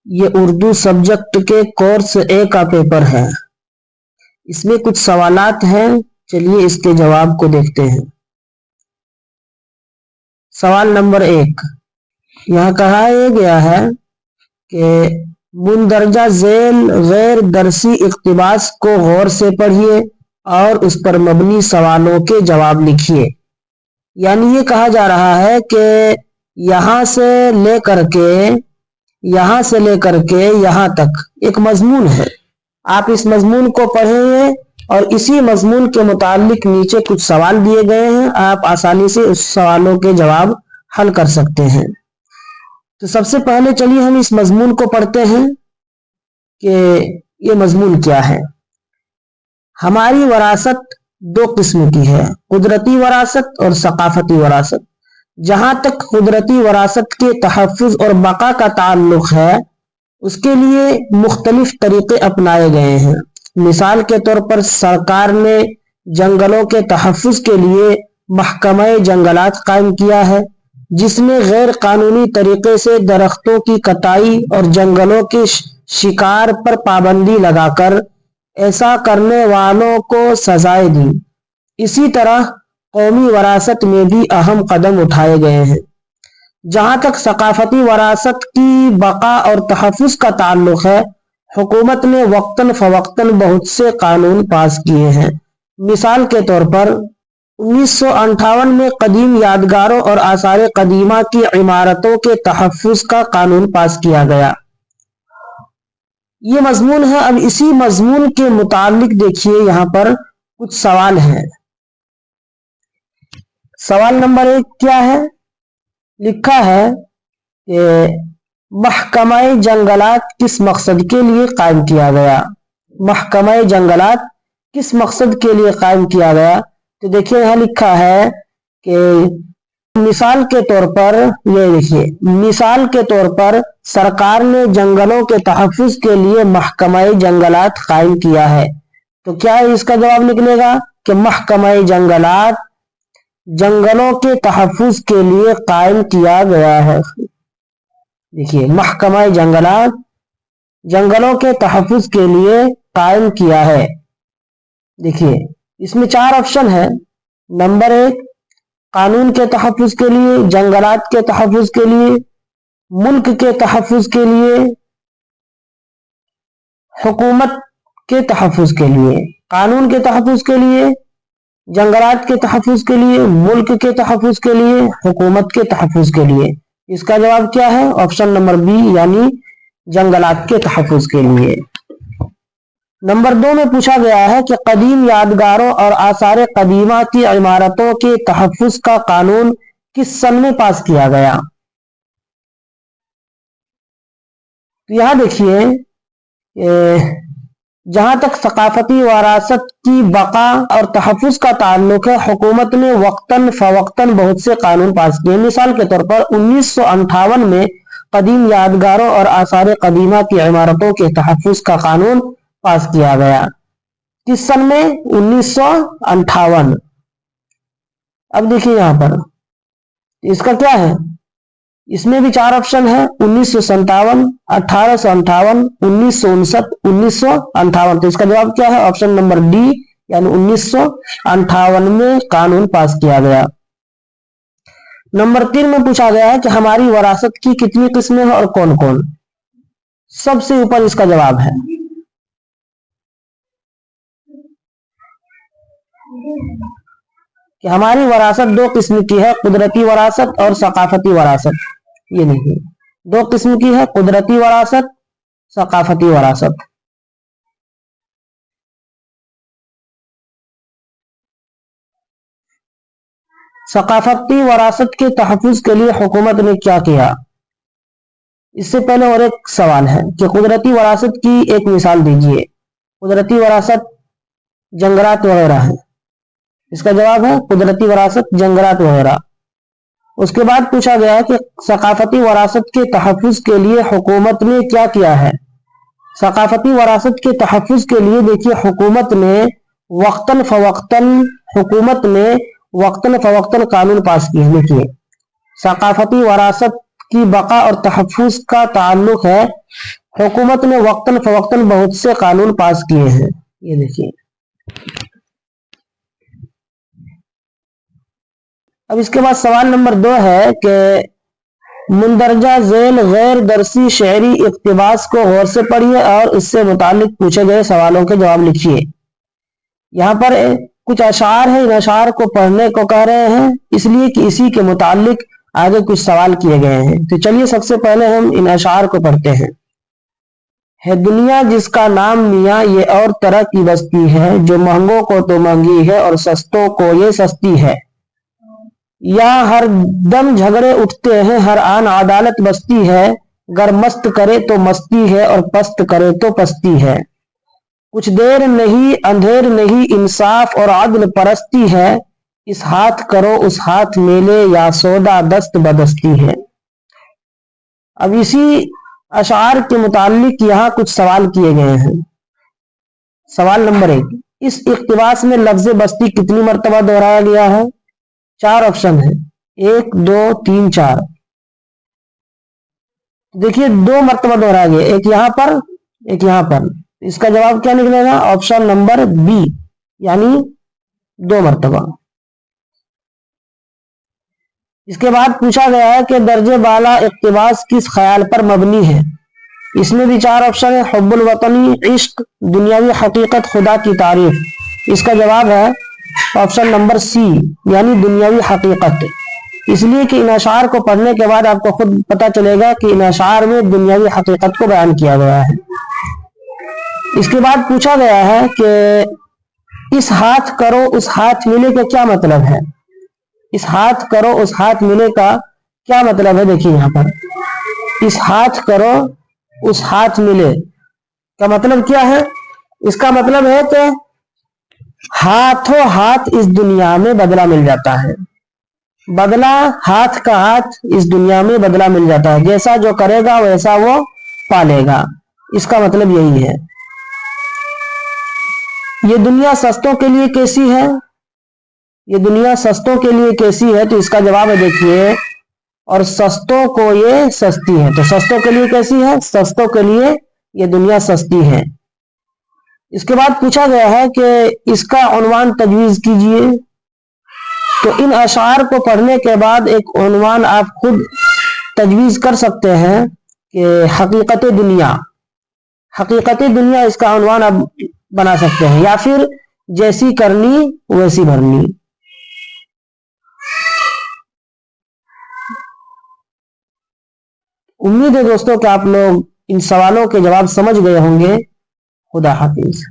ये उर्दू सब्जेक्ट के कोर्स ए का पेपर है। इसमें कुछ सवालात हैं, चलिए इसके जवाब को देखते हैं। सवाल नंबर 1, यहाँ कहा गया है कि मुंदरजा झेल गैर दरसी इक्तिबास को गौर से पढ़िए और उस पर मबनी सवालों के जवाब लिखिए। यानी ये कहा जा रहा है कि यहाँ से लेकर के यहाँ तक एक मजमून है, आप इस मजमून को पढ़ेंगे और इसी मजमून के मुतालिक नीचे कुछ सवाल दिए गए हैं, आप आसानी से उस सवालों के जवाब हल कर सकते हैं। तो सबसे पहले चलिए हम इस मजमून को पढ़ते हैं कि ये मजमून क्या है। हमारी वरासत दो किस्म की है, कुदरती वरासत और सकाफती वरासत। जहां तक कुदरती वरासत के तहफ़्फ़ुज़ और बका का ताल्लुक है, उसके लिए मुख्तलिफ तरीके अपनाए गए हैं। मिसाल के तौर पर सरकार ने जंगलों के तहफ़्फ़ुज़ के लिए महकमा-ए जंगलात कायम किया है, जिसमें गैर कानूनी तरीके से दरख्तों की कटाई और जंगलों के शिकार पर पाबंदी लगाकर ऐसा करने वालों को सजाएं दी। इसी तरह कौमी वरासत में भी अहम कदम उठाए गए हैं। जहां तक सकाफती वरासत की बका और तहफ़्फ़ुज़ का ताल्लुक है, हुकूमत ने वक्तन फ़वक्तन बहुत से कानून पास किए हैं। मिसाल के तौर पर 1958 में कदीम यादगारों और आसार कदीमा की इमारतों के तहफ़्फ़ुज़ का कानून पास किया गया। ये मजमून है। अब इसी मजमून के मुतालिक देखिए यहाँ पर कुछ सवाल हैं। सवाल नंबर 1 क्या है? लिखा है कि महकमा-ए जंगलात किस मकसद के लिए कायम किया गया। महकमा-ए जंगलात किस मकसद के लिए कायम किया गया? तो देखिए यहाँ लिखा है कि मिसाल के तौर पर, ये देखिए, मिसाल के तौर पर सरकार ने जंगलों के तहफ़्फ़ुज़ के लिए महकमा-ए जंगलात कायम किया है। तो क्या है इसका जवाब निकलेगा कि महकमा-ए जंगलात जंगलों के तहफ़्फ़ुज़ के लिए कायम किया गया है। देखिए, महकमा-ए जंगलात जंगलों के तहफ़्फ़ुज़ के लिए कायम किया है। देखिए, इसमें 4 ऑप्शन है। नंबर 1 कानून के तहफ़्फ़ुज़ के लिए, जंगलात के तहफ़्फ़ुज़ के लिए, मुल्क के तहफ़्फ़ुज़ के लिए, हुकूमत के तहफ़्फ़ुज़ के लिए। कानून के तहफ़्फ़ुज़ के लिए, जंगलात के तहफ़्फ़ुज़ के लिए, मुल्क के तहफ़्फ़ुज़ के लिए, हुकूमत के तहफ़्फ़ुज़ के लिए। इसका जवाब क्या है? ऑप्शन नंबर बी, यानी जंगलात के तहफ़्फ़ुज़ के लिए। नंबर 2 में पूछा गया है कि कदीम यादगारों और आसार कदीमा की इमारतों के तहफ़्फ़ुज़ का कानून किस सन में पास किया गया। तो यहाँ देखिए, जहां तक सकाफती वरासत की बका और तहफ़्फ़ुज़ का ताल्लुक है, हुकूमत ने वक्तन फ़वक्तन बहुत से कानून पास किए। मिसाल के तौर पर 1958 में कदीम यादगारों और आसार कदीमा की इमारतों के तहफ़्फ़ुज़ का कानून पास किया गया। किस सन में? 1958। अब देखिए यहाँ पर इसका क्या है, इसमें भी 4 ऑप्शन है, 1957, 1858, 1959, 1958। तो इसका जवाब क्या है? ऑप्शन नंबर डी, यानी 1958 में कानून पास किया गया। नंबर 3 में पूछा गया है कि हमारी वरासत की कितनी किस्में हैं और कौन कौन। सबसे ऊपर इसका जवाब है। कि हमारी वरासत 2 किस्म की है, कुदरती वरासत और सकाफती वरासत। ये देखिए, 2 किस्म की है, कुदरती वरासत, सकाफती वरासत। सकाफती वरासत के तहफ़्फ़ुज़ के लिए हुकूमत ने क्या किया? इससे पहले और एक सवाल है कि कुदरती वरासत की एक मिसाल दीजिए। कुदरती वरासत जंगलात वगैरह है। इसका जवाब है कुदरती वरासत, जंगलात वगैरह। उसके बाद पूछा गया है कि सकाफती वरासत के तहफ़्फ़ुज़ के लिए हुकूमत ने क्या किया है। सकाफती वरासत के तहफ़्फ़ुज़ के लिए देखिए, हुकूमत ने वक्तन फ़वक्तन कानून पास किए। देखिए, सकाफती वरासत की बका और तहफ़्फ़ुज़ का ताल्लुक है हुकूमत ने वक्तन फवक्तन बहुत से कानून पास किए हैं। ये देखिए, अब इसके बाद सवाल नंबर 2 है कि मुंदरजा झेल गैर दरसी शहरी इक्तिबास को गौर से पढ़िए और इससे मुतालिक पूछे गए सवालों के जवाब लिखिए। यहाँ पर कुछ अशार है, इन अशार को पढ़ने को कह रहे हैं, इसलिए कि इसी के मुतालिक आगे कुछ सवाल किए गए हैं। तो चलिए सबसे पहले हम इन अशार को पढ़ते हैं। है दुनिया जिसका नाम मियाँ, ये और तरह की बस्ती है, जो महंगों को तो महंगी है और सस्तों को ये सस्ती है। यहाँ हर दम झगड़े उठते हैं, हर आन अदालत बस्ती है, गर मस्त करे तो मस्ती है और पस्त करे तो पस्ती है। कुछ देर नहीं अंधेर नहीं, इंसाफ और अदल परस्ती है, इस हाथ करो उस हाथ मेले, या सौदा दस्त बदस्ती है। अब इसी अशार के मुतालिक यहाँ कुछ सवाल किए गए हैं। सवाल नंबर 1, इस इक्तिबास में लफ्ज बस्ती कितनी मर्तबा दोहराया गया है? 4 ऑप्शन है, 1 2 3 4। देखिए 2 मर्तबा दोहराया गया, एक यहाँ पर एक यहाँ पर। इसका जवाब क्या निकलेगा? ऑप्शन नंबर बी, यानी 2 मर्तबा। इसके बाद पूछा गया है कि दर्जे बाला इक्तिबास किस ख्याल पर मबनी है? इसमें भी 4 ऑप्शन है, हुब्बुल वतनी, इश्क, दुनियावी हकीकत, खुदा की तारीफ। इसका जवाब है ऑप्शन नंबर सी, यानी दुनियावी हकीकत। इसलिए कि इन अशार को पढ़ने के बाद आपको खुद पता चलेगा कि इन अशार में दुनियावी हकीकत को बयान किया गया है। इसके बाद पूछा गया है कि इस हाथ करो उस हाथ मिले का क्या मतलब है? इस हाथ करो उस हाथ मिले का क्या मतलब है? देखिए यहाँ पर, इस हाथ करो उस हाथ मिले का मतलब क्या है? इसका मतलब है कि हाथों हाथ इस दुनिया में बदला मिल जाता है। बदला, हाथ का हाथ इस दुनिया में बदला मिल जाता है, जैसा जो करेगा वैसा वो पालेगा। इसका मतलब यही है। ये दुनिया सस्तों के लिए कैसी है? ये दुनिया सस्तों के लिए कैसी है? तो इसका जवाब है, देखिए, और सस्तों को ये सस्ती है। तो सस्तों के लिए कैसी है? सस्तों के लिए ये दुनिया सस्ती है। इसके बाद पूछा गया है कि इसका उन्वान तजवीज कीजिए। तो इन अशार को पढ़ने के बाद एक उन्वान आप खुद तजवीज कर सकते हैं कि हकीकत दुनिया। हकीकत दुनिया इसका उन्वान आप बना सकते हैं, या फिर जैसी करनी वैसी भरनी। उम्मीद है दोस्तों कि आप लोग इन सवालों के जवाब समझ गए होंगे। खुदा हाफिज।